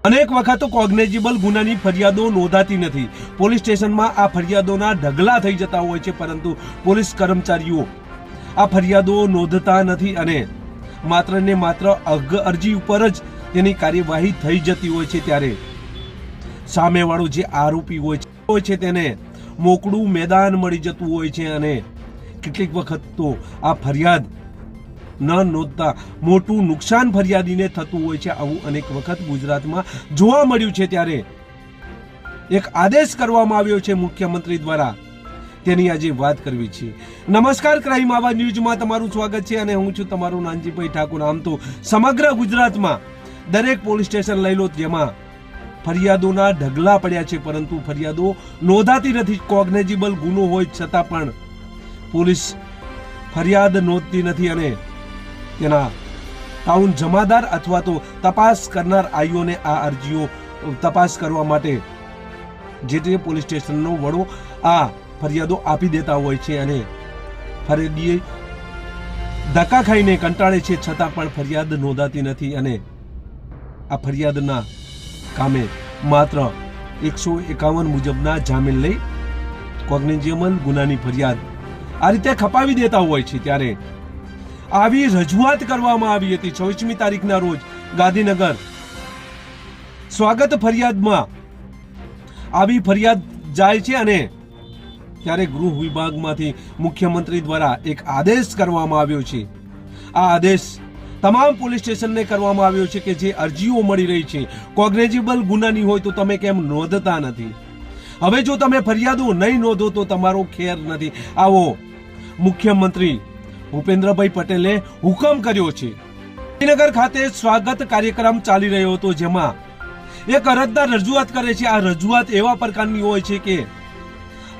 અનેક વખત કોગ્નેઝિબલ ગુનાની ફરિયાદો નોંધાતી નથી। પોલીસ સ્ટેશનમાં આ ફરિયાદોના ઢગલા થઈ જતા હોય છે, પરંતુ પોલીસ કર્મચારીઓ આ ફરિયાદો નોંધતા નથી અને માત્ર ને માત્ર અરજી ઉપર જ તેની કાર્યવાહી થઈ જતી હોય છે। ત્યારે સામેવાળો જે આરોપી હોય છે તેને મોકળું મેદાન મળી જતું હોય છે અને કેટલીક વખત તો આ ફરિયાદ ન નોંધતા મોટું નુકસાન ફરિયાદીને થતું હોય છે। આવું અનેક વખત ગુજરાતમાં જોવા મળ્યું છે। ત્યારે એક આદેશ કરવામાં આવ્યો છે મુખ્યમંત્રી દ્વારા, તેની આજે વાત કરવી છે। નમસ્કાર, ક્રાઇમ આવા ન્યૂઝમાં તમારું સ્વાગત છે અને હું છું તમારો નાનજીભાઈ ઠાકોર। આમ તો સમગ્ર ગુજરાતમાં દરેક પોલીસ સ્ટેશન લઈ લો, જેમાં ફરિયાદોના ઢગલા પડ્યા છે, પરંતુ ફરિયાદો નોંધાતી નથી। કોગ્નેઝિબલ ગુનો હોય છતાં પણ પોલીસ ફરિયાદ નોંધતી નથી અને તેના ટાઉન જમાદાર અથવા તો તપાસ કરનાર આઈઓને આ અરજીઓ તપાસ કરવા માટે જે તે પોલીસ સ્ટેશનનો વડો આ ફરિયાદો આપી દેતા હોય છે અને ફરિયાદી ધક્કા ખાઈને કંટાળે છે, છતાં પણ ફરિયાદ નોંધાતી નથી અને આ ફરિયાદના કામે માત્ર 151 મુજબના જામીન લઈ કોગ્નેઝિબલ ગુનાની ફરિયાદ આ રીતે ખપાવી દેતા હોય છે। ત્યારે આવી રજૂઆત કરવામાં આવી હતી 26મી તારીખના રોજ ગાંધીનગર સ્વાગત ફરિયાદમાં આવી ફરિયાદ જાય છે અને ત્યારે ગૃહ વિભાગમાંથી મુખ્યમંત્રી દ્વારા એક આદેશ કરવામાં આવ્યો છે। આ આદેશ તમામ પોલીસ સ્ટેશનને કરવામાં આવ્યો છે કે જે અરજીઓ મળી રહી છે કોગ્નેઝિબલ ગુનાની હોય તો તમે કેમ નોંધતા નથી? હવે જો તમે ફરિયાદો નહીં નોંધો તો તમારો ખેર નથી। આવો મુખ્યમંત્રી ભૂપેન્દ્રભાઈ પટેલે હુકમ કર્યો છે। ગાંધીનગર ખાતે સ્વાગત કાર્યક્રમ ચાલી રહ્યો હતો, જેમાં એક અરજદાર રજૂઆત કરે છે। આ રજૂઆત એવા પ્રકારની હોય છે કે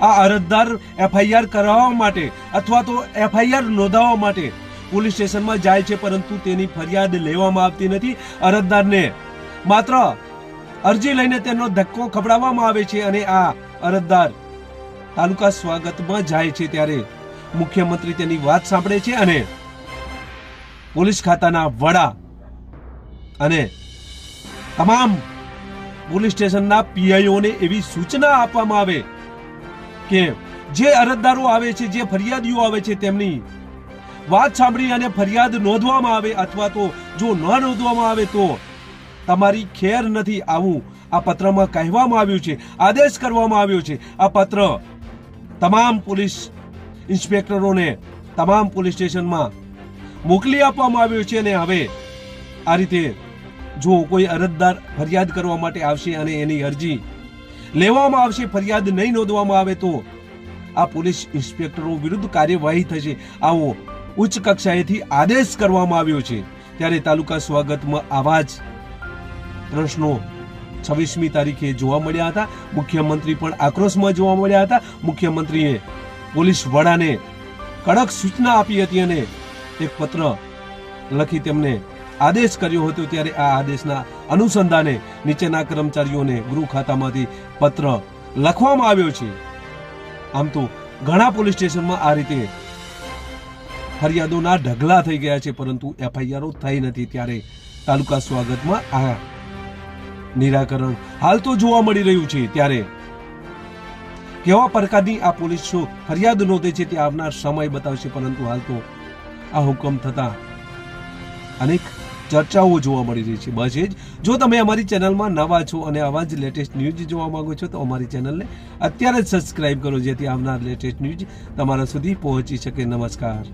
આ અરજદાર એફઆઈઆર કરાવવા માટે અથવા તો એફઆઈઆર નોંધાવવા માટે પોલીસ સ્ટેશનમાં જાય છે, પરંતુ તેની ફરિયાદ લેવામાં આવતી નથી। અરજદારને માત્ર અરજી લઈને તેનો ધક્કો ખવડાવવામાં આવે છે અને આ અરજદાર તાલુકા સ્વાગતમાં જાય છે। ત્યારે મુખ્યમંત્રી તેની વાત સાંભળે છે અને પોલીસ ખાતાના વડા અને તમામ પોલીસ સ્ટેશનના પીઆઈઓને એવી સૂચના આપવામાં આવે કે જે અરજદારો આવે છે, જે ફરિયાદીઓ આવે છે, તેમની વાત સાંભળી અને ફરિયાદ નોંધવામાં આવે અથવા તો જો ન નોંધવામાં આવે તો તમારી ખેર નથી। આવું આ પત્રમાં કહેવામાં આવ્યું છે, આદેશ કરવામાં આવ્યો છે। આ પત્ર તમામ પોલીસ ઇન્સ્પેક્ટરોને તમામ પોલીસ સ્ટેશનમાં મોકલી આપવામાં આવ્યો છે અને હવે આ રીતે જો કોઈ અરજદાર ફરિયાદ કરવા માટે આવશે અને એની અરજી લેવામાં આવશે, ફરિયાદ નહીં નોંધવામાં આવે તો આ પોલીસ ઇન્સ્પેક્ટરો વિરુદ્ધ કાર્યવાહી થશે। આવો ઉચ્ચ કક્ષાએથી આદેશ કરવામાં આવ્યો છે। ત્યારે તાલુકા સ્વાગતમાં આવા જ પ્રશ્નો 26મી તારીખે જોવા મળ્યા હતા। મુખ્યમંત્રી પણ આક્રોશમાં જોવા મળ્યા હતા। મુખ્યમંત્રીએ પોલીસ વડાને કડક સૂચના આપી હતી અને એક પત્ર લખી તેમને આદેશ કર્યો હતો। ત્યારે આ આદેશના અનુસંધાને નીચેના કર્મચારીઓને ગૃહ ખાતામાંથી પત્ર લખવામાં આવ્યો છે। આમ તો ઘણા પોલીસ સ્ટેશનમાં આ રીતે ફરિયાદોના ઢગલા થઈ ગયા છે, પરંતુ એફઆઈઆરો થઈ નથી। ત્યારે તાલુકા સ્વાગતમાં આ નિરાકરણ હાલ તો જોવા મળી રહ્યું છે। ત્યારે કેવા પ્રકારની આ પોલીસ ફરિયાદ નોંધે છે તે આવનાર સમય બતાવશે, પરંતુ હાલ તો આ હુકમ થતા અનેક ચર્ચાઓ જોવા મળી રહી છે। બસ એ જ, જો તમે અમારી ચેનલમાં નવા છો અને આવા જ લેટેસ્ટ ન્યૂઝ જોવા માંગો છો તો અમારી ચેનલને અત્યારે જ સબસ્ક્રાઇબ કરો, જેથી આવનાર લેટેસ્ટ ન્યૂઝ તમારા સુધી પહોંચી શકે। નમસ્કાર।